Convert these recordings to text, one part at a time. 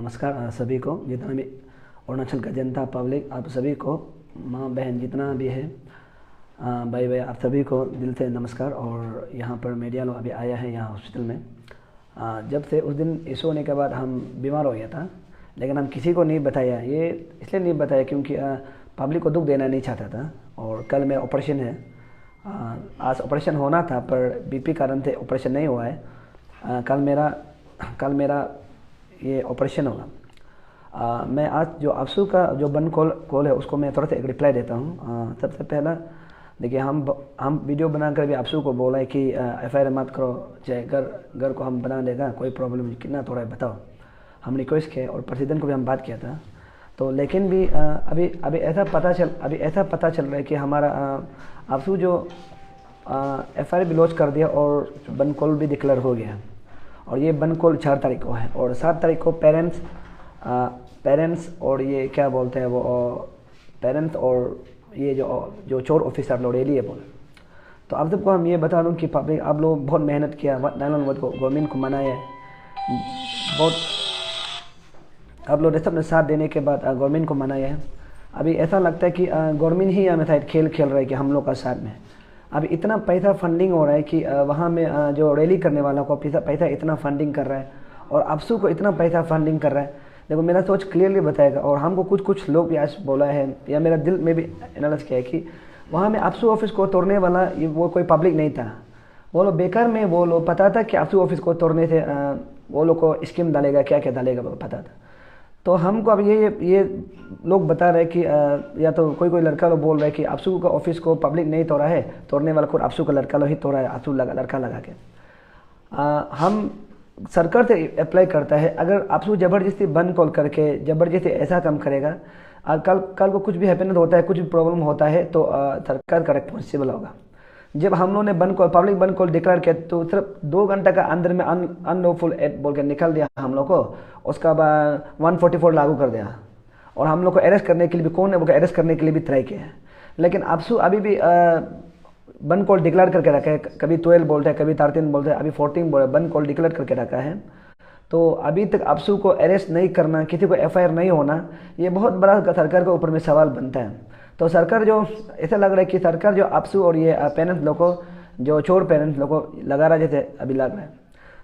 नमस्कार सभी को, जितना भी अरुणाचल का जनता पब्लिक, आप सभी को, माँ बहन जितना भी है, भाई भाई आप सभी को दिल से नमस्कार। और यहाँ पर मीडिया लोग अभी आया है यहाँ हॉस्पिटल में। जब से उस दिन इशू होने के बाद हम बीमार हो गया था, लेकिन हम किसी को नहीं बताया। ये इसलिए नहीं बताया क्योंकि पब्लिक को दुख देना नहीं चाहता था। और कल मेरा ऑपरेशन है, आज ऑपरेशन होना था पर बीपी कारण से ऑपरेशन नहीं हुआ है। कल मेरा ये ऑपरेशन होगा। मैं आज जो अफसू का जो बन कॉल है उसको मैं थोड़ा सा एक रिप्लाई देता हूँ। सबसे पहला देखिए, हम वीडियो बनाकर भी अफसू को बोला है कि एफआईआर मत करो, चाहे घर को हम बना देगा, कोई प्रॉब्लम नहीं, कितना थोड़ा बताओ। हम रिक्वेस्ट किए और प्रेसिडेंट को भी हम बात किया था। तो लेकिन भी अभी ऐसा पता चल रहा है कि हमारा अफसू जो एफआईआर भी लॉन्च कर दिया और बन कॉल भी डिक्लेयर हो गया। और ये बन कॉल 4 तारीख को है और 7 तारीख को पेरेंट्स और ये क्या बोलते हैं वो पेरेंट्स और ये जो चोर ऑफिसर लोग रैली है बोले। तो आप सबको हम ये बता दूं कि पब्लिक, आप लोग बहुत मेहनत किया, गवर्नमेंट को मनाया है बहुत। आप लोग सब ने साथ देने के बाद गवर्नमेंट को मनाया है। अभी ऐसा लगता है कि गवर्नमेंट ही हमें शायद खेल रहा है कि हम लोग का साथ में। अभी इतना पैसा फंडिंग हो रहा है कि वहाँ में जो रैली करने वाला को पैसा इतना फंडिंग कर रहा है और अफसू को इतना पैसा फंडिंग कर रहा है। देखो, मेरा सोच क्लियरली बताएगा। और हमको कुछ लोग भी आज बोला है या मेरा दिल में भी एनालिस किया है कि वहाँ में अफसू ऑफिस को तोड़ने वाला वो कोई पब्लिक नहीं था। वो लोग बेकार में, वो लोग पता था कि अफसू ऑफिस को तोड़ने से वो लोग को स्कीम डालेगा, क्या क्या डालेगा वो पता था। तो हमको अब ये लोग बता रहे कि या तो कोई लड़का लोग बोल रहे हैं कि अफसू का ऑफिस को पब्लिक नहीं तोड़ा है, तोड़ने वाला को अफसू का लड़का लोग ही तोड़ा है, अफसू लड़का लगा के। हम सरकार से अप्लाई करता है, अगर अफसू ज़बरदस्ती बंद कॉल करके ज़बरदस्ती ऐसा काम करेगा, कल को कुछ भी हैप्पन होता है, कुछ भी प्रॉब्लम होता है तो सरकार का रिस्पॉन्सिबल होगा। जब हम लोगों ने पब्लिक बंद कॉल डिक्लेयर किया तो सिर्फ 2 घंटे का अंदर में अनलॉफुल एक्ट बोल के निकल दिया हम लोग को। उसका बाद 144 लागू कर दिया और हम लोग को अरेस्ट करने के लिए भी, कौन है वो अरेस्ट करने के लिए भी ट्राई किया है। लेकिन अफसू अभी भी बंद कॉल डिक्लेयर करके रखा है। कभी 12 बोलते हैं, कभी 13 बोलते हैं, अभी 14 बोल बंद कॉल डिक्लेयर करके रखा है। तो अभी तक अफसू को अरेस्ट नहीं करना, किसी को एफआईआर नहीं होना, ये बहुत बड़ा सरकार के ऊपर में सवाल बनता है। तो सरकार जो ऐसा लग रहा है कि सरकार जो अफसू और ये पेरेंट्स लोग को, जो चोर पेरेंट्स लोग को लगा रहा जैसे अभी लग रहा है।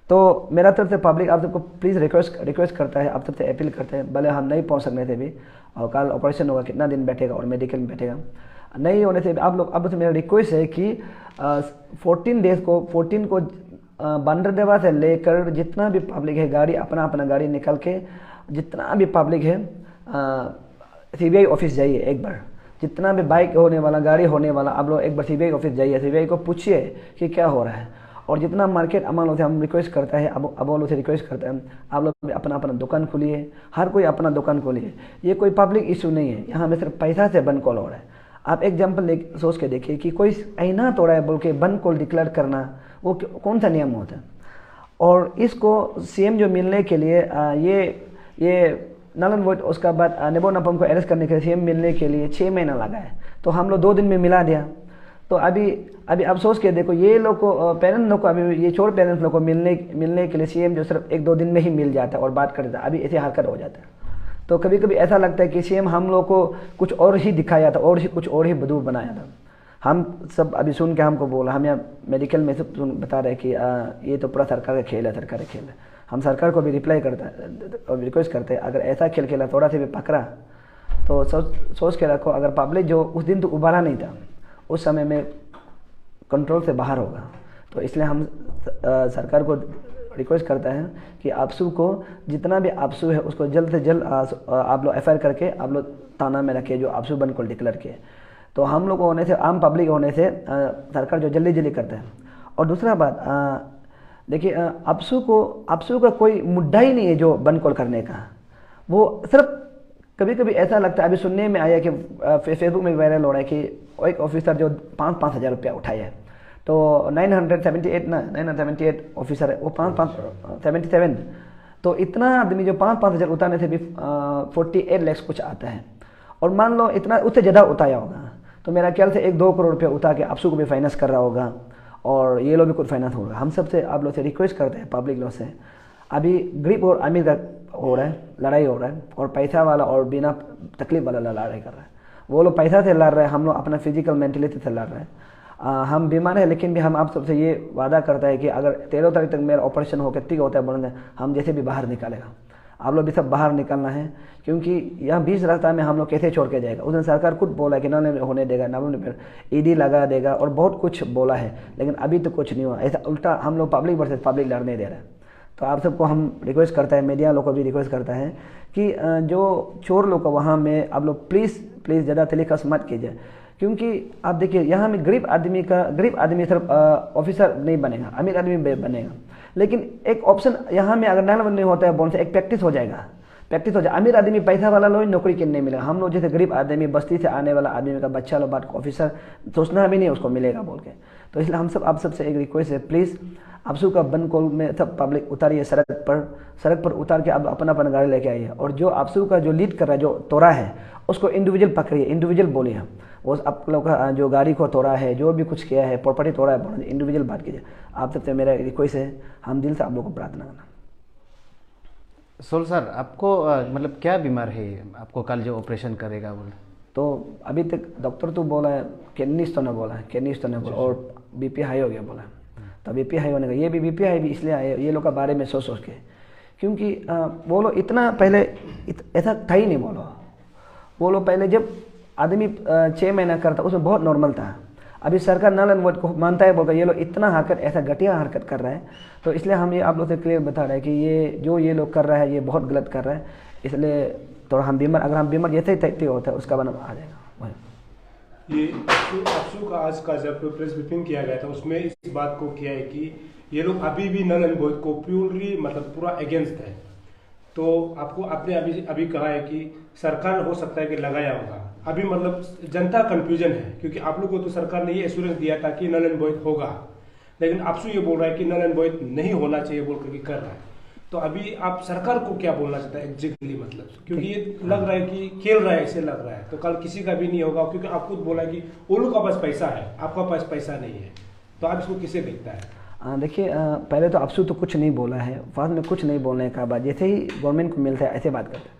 तो मेरा तरफ से पब्लिक आप सबको प्लीज़ रिक्वेस्ट करता है, आप सबसे अपील करते हैं, भले हम नहीं पहुंच सकने थे भी, और कल ऑपरेशन होगा, कितना दिन बैठेगा और मेडिकल में बैठेगा, नहीं होने से आप लोग, अब मेरा रिक्वेस्ट है कि 14 को बंदरदेवा से लेकर जितना भी पब्लिक है, गाड़ी अपना गाड़ी निकल के, जितना भी पब्लिक है सीबीआई ऑफिस जाइए एक बार। जितना भी बाइक होने वाला, गाड़ी होने वाला, आप लोग एक बार सीबीआई ऑफिस जाइए, सीबीआई को पूछिए कि क्या हो रहा है। और जितना मार्केट अमान होते हम रिक्वेस्ट करता है, अब लोग से रिक्वेस्ट करता है, आप लोग अपना दुकान खोलिए, हर कोई अपना दुकान खोलिए। ये कोई पब्लिक इशू नहीं है, यहाँ में सिर्फ पैसा से बंद कॉल हो रहा है। आप एग्जाम्पल सोच के देखिए कि कोई आईना तोड़ा है बोल के बंद कॉल डिक्लेयर करना, वो कौन सा नियम होता है। और इसको सीएम जो मिलने के लिए ये नलन वोट, उसका बाद नेबो नपम को अरेस्ट करने के लिए सीएम मिलने के लिए 6 महीना लगा है। तो हम लोग 2 दिन में मिला दिया। तो अभी आप सोच के देखो, ये लोग को पेरेंट्स लोग को, अभी ये चोर पेरेंट्स लोग को मिलने के लिए सीएम जो सिर्फ 1-2 दिन में ही मिल जाता है और बात कर देता है, अभी ऐसे हरकत हो जाता है। तो कभी कभी ऐसा लगता है कि सीएम हम लोग को कुछ और ही दिखाया था, कुछ और ही बदूर बनाया था। हम सब अभी सुन के हमको बोला, हम यहाँ मेडिकल में सब बता रहे कि ये तो पूरा सरकार का खेल है। हम सरकार को भी रिप्लाई करता है और रिक्वेस्ट करते हैं, अगर ऐसा खेल खेला, थोड़ा सा भी पकड़ा तो सोच के रखो, अगर पब्लिक जो उस दिन तो उबाला नहीं था, उस समय में कंट्रोल से बाहर होगा। तो इसलिए हम सरकार को रिक्वेस्ट करता है कि अफसू को, जितना भी अफसू है उसको जल्द से जल्द आप लोग एफआईआर करके आप लोग थाना में रखे, जो अफसू बंद को डिक्लेयर किए। तो हम लोग होने से, आम पब्लिक होने से सरकार जो जल्दी करता है। और दूसरा बात, देखिए, अफसू का कोई मुद्दा ही नहीं है जो बंद कॉल करने का। वो सिर्फ कभी ऐसा लगता है, अभी सुनने में आया कि फेसबुक में वायरल हो रहा है कि एक ऑफिसर जो 5-5 हज़ार रुपया उठाया है। तो 978 ऑफिसर है, वो 77। तो इतना आदमी जो 5-5 हज़ार उतारने से भी 48 लाख कुछ आता है। और मान लो इतना उससे ज़्यादा उताया होगा, तो मेरा ख्याल से 1-2 करोड़ रुपया उतार के अफसू को भी फाइनेंस कर रहा होगा और ये लोग भी कुछ फाइनेंस होगा। हम सबसे, आप लोग से रिक्वेस्ट करते हैं, पब्लिक लोग से, अभी गरीब और अमीर का हो रहा है, लड़ाई हो रहा है, और पैसा वाला और बिना तकलीफ वाला लड़ाई कर रहा है। वो लोग पैसा से लड़ रहे हैं, हम लोग अपना फिजिकल मेंटलिटी से लड़ रहे हैं। हम बीमार हैं, लेकिन भी हम आप सबसे ये वादा करता है कि अगर 13 तारीख तक मेरा ऑपरेशन होकर ठीक होता है बोलेंगे, हम जैसे भी बाहर निकालेगा। आप लोग भी सब बाहर निकलना है, क्योंकि यहाँ 20 रास्ता में हम लोग कैसे छोड़ के जाएगा। उस दिन सरकार खुद बोला है कि ना होने देगा, ना ईडी लगा देगा और बहुत कुछ बोला है, लेकिन अभी तो कुछ नहीं हुआ। ऐसा उल्टा हम लोग पब्लिक वर्सेस पब्लिक लड़ने दे रहे हैं। तो आप सबको हम रिक्वेस्ट करता है, मीडिया लोग को भी रिक्वेस्ट करता है कि जो चोर लोग को वहाँ में आप लोग प्लीज़ ज़्यादा तरीक़ा मत कीजिए, क्योंकि आप देखिए यहाँ में गरीब आदमी सिर्फ ऑफिसर नहीं बनेगा, अमीर आदमी बनेगा। लेकिन एक ऑप्शन यहाँ में अगर नहीं होता है बोल से एक प्रैक्टिस हो जाएगा। अमीर आदमी पैसा वाला लोग नौकरी के नहीं मिलेगा। हम लोग जैसे गरीब आदमी बस्ती से आने वाला आदमी का बच्चा लोग बात को ऑफिसर सोचना भी नहीं उसको मिलेगा बोल के। तो इसलिए हम सब आप सबसे एक रिक्वेस्ट है, प्लीज़ आपसू का बन कॉल में सब पब्लिक उतारिए, सड़क पर उतार के आप अपना गाड़ी लेके आइए। और जो आपसू का जो लीड कर रहा है, जो तोड़ा है, उसको इंडिविजुअल पकड़िए, इंडिविजुअल बोलिए। हम वो आप लोग का जो गाड़ी को तोड़ा है, जो भी कुछ किया है, प्रॉपर्टी तोड़ा है, इंडिविजुअल बात कीजिए। आप सबसे मेरा रिक्वेस्ट है, हम दिल से आप लोग को प्रार्थना करना। सोल सर, आपको मतलब क्या बीमार है, आपको कल जो ऑपरेशन करेगा बोले? तो अभी तक डॉक्टर तो बोला है किडनी स्टोन बोला है, और बीपी हाई हो गया बोला है। तो बीपी हाई होने का, ये भी बीपी हाई भी इसलिए आए ये लोग के बारे में सोच के, क्योंकि वो लोग इतना पहले ऐसा था ही नहीं। वो लोग पहले जब आदमी 6 महीना करता उसमें बहुत नॉर्मल था। अभी सरकार नल एंड वोइड को मानता है, बोलकर ये लोग इतना ऐसा घटिया हरकत कर रहा है। तो इसलिए हम ये आप लोग से क्लियर बता रहे हैं कि ये लोग कर रहा है ये बहुत गलत कर रहा है। इसलिए तो अगर हम बीमार जैसे ही तय होता है उसका बना आ जाएगा। ये आपसू का आज का जब प्रेस ब्रीफिंग किया गया था उसमें इस बात को किया है कि ये लोग अभी भी नल एंड वोइड को प्योरली मतलब पूरा अगेंस्ट है। तो आपको आपने अभी कहा है कि सरकार हो सकता है कि लगाया होगा, अभी मतलब जनता कंफ्यूजन है, क्योंकि आप लोग को तो सरकार ने ये एश्योरेंस दिया था कि नल एंड वोइड होगा, लेकिन आपसू ये बोल रहा है कि नल एंड वोइड नहीं होना चाहिए बोल करके कर रहा है। तो अभी आप सरकार को क्या बोलना चाहता है एग्जैक्टली, मतलब क्योंकि ये लग रहा है कि खेल रहा है, ऐसे लग रहा है। तो कल किसी का भी नहीं होगा, क्योंकि आप खुद बोला कि वो लोग का पास पैसा है, आपका पास पैसा नहीं है। तो आप इसको किसे देखता है? देखिए, पहले तो आपसू तो कुछ नहीं बोला है, बाद में कुछ नहीं बोलने का बाद जैसे ही गवर्नमेंट को मिलता है ऐसे बात करते हैं।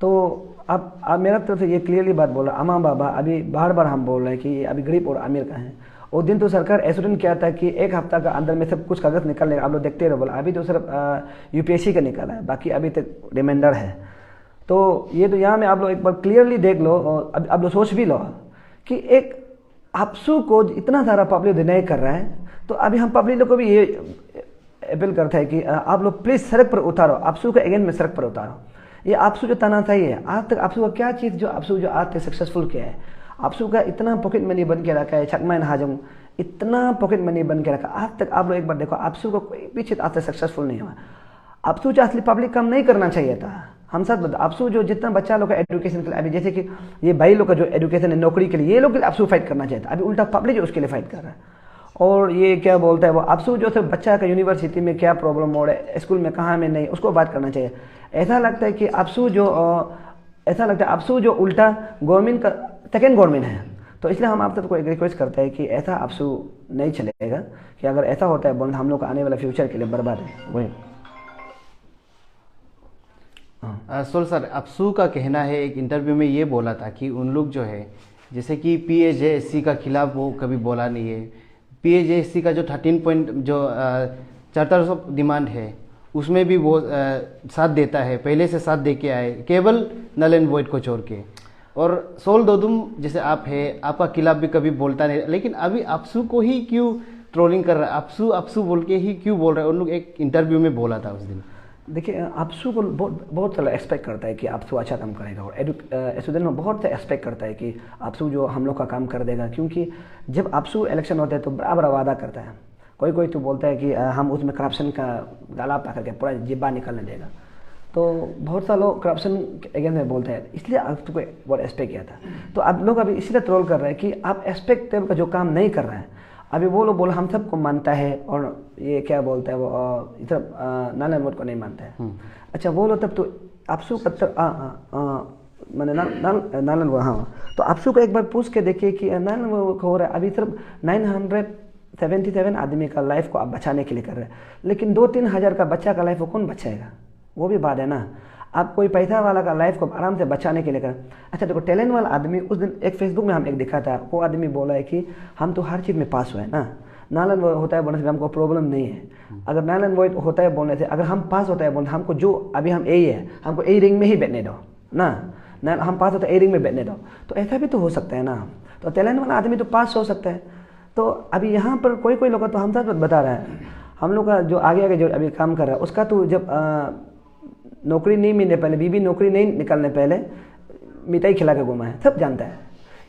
तो अब मेरा तरफ से ये क्लियरली बात बोला, अम्मा बाबा अभी बार हम बोल रहे हैं कि अभी गरीब और अमीर का है। और दिन तो सरकार एश्योरेंस किया था कि 1 हफ्ता का अंदर में सब कुछ कागज निकल लेगा, आप लोग देखते रहो बोला। अभी तो सिर्फ यूपीएससी का निकाला है, बाकी अभी तक रिमाइंडर है। तो ये तो यहाँ में आप लोग एक बार क्लियरली देख लो, और अब आप लोग सोच भी लो कि एक आपसू को इतना सारा पब्लिक डिनाई कर रहा है। तो अभी हम पब्लिक लोग को भी ये अपील करता है कि आप लोग प्लीज़ सड़क पर उतारो, आपसू के अगेंस्ट में सड़क पर उतारो। ये आपसू जो तानाशाही है, आज तक आपसू का क्या चीज़ जो आपसू जो आज तक सक्सेसफुल किया है। आपसू का इतना पॉकेट मनी बन के रखा है, चकमा हाजम इतना पॉकेट मनी बन के रखा, आज तक आप लोग एक बार देखो आपसू का कोई भी चीज़ आज तक सक्सेसफुल नहीं हुआ। आपसू जो असली पब्लिक काम नहीं करना चाहिए था। हम साथ बता, आपसू जो जितना बच्चा लोग का एजुकेशन के लिए, अभी जैसे कि ये भाई लोग का जो एजुकेशन है नौकरी के लिए, ये लोग आपसू फाइट करना चाहिए था। अभी उल्टा पब्लिक जो उसके लिए फाइट कर रहा है। और ये क्या बोलता है वो आपसू जो सिर्फ बच्चा का यूनिवर्सिटी में क्या प्रॉब्लम हो रहा है, स्कूल में कहाँ में नहीं, उसको बात करना चाहिए। ऐसा लगता है कि आपसू जो उल्टा गवर्नमेंट का सेकेंड गवर्नमेंट है। तो इसलिए हम आप सबको एक रिक्वेस्ट करते हैं कि ऐसा आपसू नहीं चलेगा, कि अगर ऐसा होता है बोल हम लोग का आने वाला फ्यूचर के लिए बर्बाद है। वही सोल सर, आपसू का कहना है, एक इंटरव्यू में ये बोला था कि उन लोग जो है जैसे कि PAJSC का खिलाफ वो कभी बोला नहीं है। PAJSC का जो 13 पॉइंट जो चार्टर ऑफ डिमांड है उसमें भी वो साथ देता है, पहले से साथ दे के आए, केवल नल एंड वॉइड को छोड़ के। और सोल दोदुम जैसे आप है, आपका खिलाफ भी कभी बोलता नहीं, लेकिन अभी आपसू को ही क्यों ट्रोलिंग कर रहा है, आपसू बोल के ही क्यों बोल रहा है? उन लोग एक इंटरव्यू में बोला था उस दिन। देखिए, आपसू को बहुत सारा एक्सपेक्ट करता है कि आपसू अच्छा काम करेगा, और स्टूडेंट में बहुत से एक्सपेक्ट करता है कि आपसू जो हम लोग का काम कर देगा। क्योंकि जब आपसू इलेक्शन होता है तो बड़ा वादा करता है। कोई तो बोलता है कि हम उसमें करप्शन का गाला पकड़ के पूरा जिब्बा निकालने देगा। तो बहुत सारे लोग करप्शन अगेंस्ट में बोलते हैं, इसलिए आपसू को बहुत एक्सपेक्ट किया था। तो आप लोग अभी इसलिए ट्रोल कर रहे हैं कि आप एक्सपेक्ट का जो काम नहीं कर रहे हैं। अभी वो लोग बोला हम सबको मानता है, और ये क्या बोलता है वो इधर नल एंड वोइड को नहीं मानता है। अच्छा, वो लोग तब तो आपसू का मैंने नल एंड वोइड, हाँ, तो आपसू को एक बार पूछ के देखिए कि नल एंड वोइड हो रहा है। अभी सिर्फ 977 आदमी का लाइफ को आप बचाने के लिए कर रहे हैं, लेकिन 2-3 हज़ार का बच्चा का लाइफ वो कौन बचाएगा? वो भी बात है ना। आप कोई पैसा वाला का लाइफ को आराम से बचाने के लिए कर। अच्छा देखो, टैलेंट वाला आदमी उस दिन एक फेसबुक में हम एक दिखा था, वो आदमी बोला है कि हम तो हर चीज़ में पास हुए ना, नालन वो होता है बोलने से हमको प्रॉब्लम नहीं है। अगर नालन वो होता है बोलने से, अगर हम पास होता है बोलने, हमको जो अभी हम ए है, हमको ए रिंग में ही बैठने दो ना हम पास होता है ए रिंग में बैठने दो, तो ऐसा भी तो हो सकता है ना। तो टैलेंट वाला आदमी तो पास हो सकता है। तो अभी यहाँ पर कोई लोग तो हम साथ बता रहा है, हम लोग का जो आगे जो अभी काम कर रहा है उसका तो जब नौकरी नहीं मिलने पहले, बीबी नौकरी नहीं निकलने पहले मिठाई खिला के घुमा है, सब जानता है,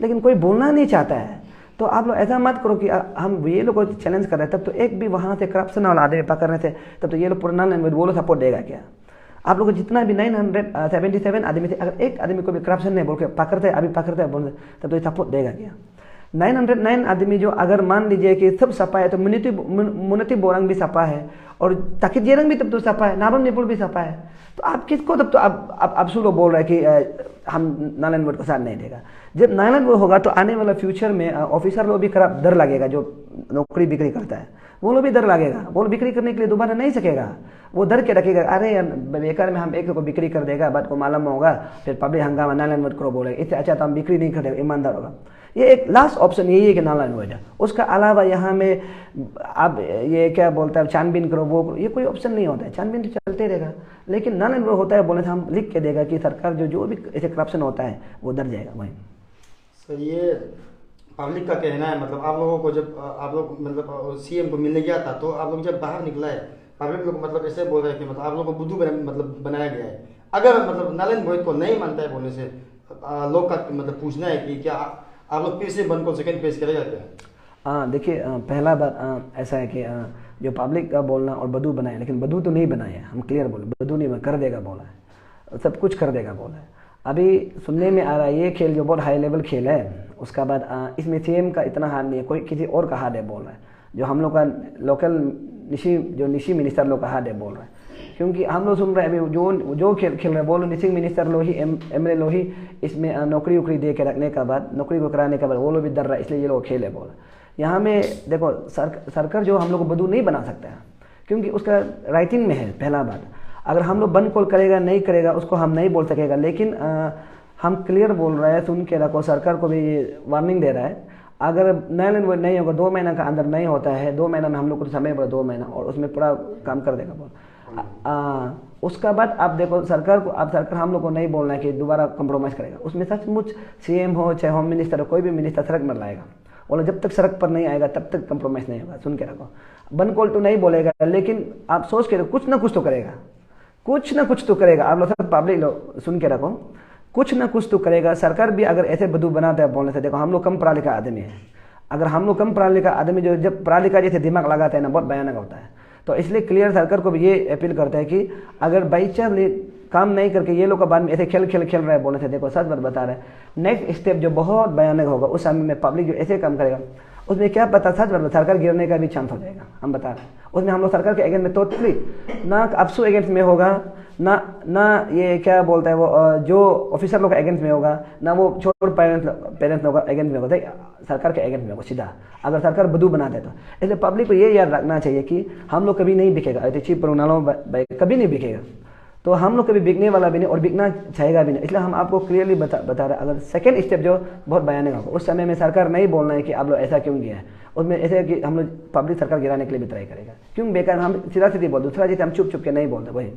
लेकिन कोई बोलना नहीं चाहता है। तो आप लोग ऐसा मत करो कि हम ये लोग को चैलेंज कर रहे हैं, तब तो एक भी वहाँ से करप्शन वाला आदमी पकड़ने से तब तो ये लोग पुराना वो लोग सपोर्ट देगा क्या? आप लोग जितना भी 977 आदमी थे, अगर एक आदमी को भी करप्शन नहीं बोल के पकड़ते अभी पकड़ते हैं बोलते, तब तो ये सपोर्ट देगा क्या? 909 आदमी जो अगर मान लीजिए कि सब सपा है, तो मुनती बोरंग भी सपा है और ताकि जेरंग भी तब तो सपा है, नाबम निपुल भी सपा है। तो आप किसको तब तो आप लोग बोल रहे हैं कि हम नारायण वोट को साथ नहीं देगा। जब नारायण वोट होगा तो आने वाला फ्यूचर में ऑफिसर लोग भी खराब डर लगेगा, जो नौकरी बिक्री करता है वो लोग भी डर लगेगा, वो बिक्री करने के लिए दोबारा नहीं सकेगा, वो डर के रखेगा, अरे यार बेकार में हम एक को बिक्री कर देगा, बात को मालूम होगा, फिर पब्लिक हंगामा नारायण वोट करो बोलेगा, इससे अच्छा तो हम बिक्री नहीं कर देगा, ईमानदार होगा। ये एक लास्ट ऑप्शन यही है कि नारायण वोट है। उसका अलावा यहाँ में आप ये क्या बोलता है छानबीन करो वो करो, ये कोई ऑप्शन नहीं होता है, छानबीन तो चलते रहेगा। लेकिन नारायण वोट होता है बोलने से हम लिख के देगा कि सरकार जो भी ऐसे करप्शन होता है वो डर जाएगा वहीं। सर ये पब्लिक का कहना है, मतलब आप लोगों को जब आप लोग मतलब सीएम को मिलने गया था तो आप लोग जब बाहर निकला है, पब्लिक लोग मतलब ऐसे बोल रहे हैं कि मतलब आप लोग को बुद्धू मतलब बनाया गया है। अगर मतलब नारायण वोट को नहीं मानता है बोलने से लोग का मतलब पूछना है कि क्या आप लोग फिर से बंद को सेकंड पेश करेगा क्या? देखिए पहला बात ऐसा है कि जो पब्लिक का बोलना और बदू बनाए, लेकिन बदू तो नहीं बनाए हैं, हम क्लियर बोले बदू नहीं कर देगा बोला है, सब कुछ कर देगा बोला है। अभी सुनने में आ रहा है ये खेल जो बहुत हाई लेवल खेल है, उसका बाद इसमें सीएम का इतना हाथ नहीं है, कोई किसी और का हाथ है बोल रहा है, जो हम लोग का लोकल निशी मिनिस्टर लोग का हाथ है बोल रहा है। क्योंकि हम लोग सुन रहे हैं अभी जो खेल रहे हैं बोलो निशी मिनिस्टर लोग ही एमएलए लोग ही इसमें नौकरी वोकरी दे के रखने का बाद, नौकरी को कराने के बाद वो लोग भी डर रहा है, इसलिए ये लोग खेल है बोल। यहाँ में देखो सरकार जो हम लोग को बदू नहीं बना सकता है, क्योंकि उसका राइटिंग में है। पहला बात, अगर हम लोग बंद कॉल करेगा नहीं करेगा उसको हम नहीं बोल सकेगा, लेकिन हम क्लियर बोल रहे हैं, सुन के रखो, सरकार को भी वार्निंग दे रहा है, अगर नहीं होगा 2 महीना का अंदर नहीं होता है, 2 महीना में हम लोग को समय पड़ा 2 महीना और उसमें पूरा काम कर देगा बोल। उसका बाद आप देखो सरकार हम लोग को नहीं बोलना है कि दोबारा कंप्रोमाइज़ करेगा, उसमें सचमुच सीएम हो चाहे होम मिनिस्टर हो कोई भी मिनिस्टर सड़क पर लाएगा, और जब तक सड़क पर नहीं आएगा तब तक कंप्रोमाइज़ नहीं होगा। सुन के रखो, बंद कॉल तो नहीं बोलेगा, लेकिन आप सोच के रखो कुछ ना कुछ तो करेगा, कुछ ना कुछ तो करेगा। आप लोग सब पब्लिक लोग सुन के रखो, कुछ ना कुछ तो करेगा। सरकार भी अगर ऐसे बदू बनाता है बोलने से, देखो हम लोग कम पढ़ा लिखा आदमी है, अगर हम लोग कम पढ़ा लिखा आदमी जो जब पढ़ा लिखा जैसे दिमाग लगाते हैं ना, बहुत भयानक होता है। तो इसलिए क्लियर सरकार को भी ये अपील करता है कि अगर बाई चांस काम नहीं करके ये लोग का बाद में ऐसे खेल रहे हैं बोलने से, देखो सच बात बता रहे हैं, नेक्स्ट स्टेप जो बहुत भयानक होगा उस समय में पब्लिक जो ऐसे काम करेगा उसमें क्या पता, सच बात सरकार गिरने का भी चांस हो जाएगा। हम बता रहे हैं उसमें हम लोग सरकार के अगेंस्ट में टोटली ना अफसू अगेंस्ट में होगा, ना ये क्या बोलता है वो जो ऑफिसर लोग का अगेंस्ट में होगा, ना वो छोटे पेरेंट्स लोग का अगेंस्ट में होगा, सरकार के अगेंस्ट में होगा सीधा, अगर सरकार बदू बना दे तो। इसलिए पब्लिक को ये याद रखना चाहिए कि हम लोग कभी नहीं बिकेगा, चीफ प्रोनालों कभी नहीं बिकेगा, तो हम लोग कभी बिकने वाला भी नहीं और बिकना चाहेगा भी नहीं। इसलिए हम आपको क्लियरली बता रहे हैं, अगर सेकंड स्टेप जो बहुत भयानक होगा उस समय में सरकार नहीं बोलना है कि आप लोग ऐसा क्यों किया है, उसमें ऐसे कि हम लोग पब्लिक सरकार गिराने के लिए भी ट्राई करेगा, क्यों बेकार हम सीधा सीधी बोल, दूसरा जैसे हम चुप के नहीं बोलते वही।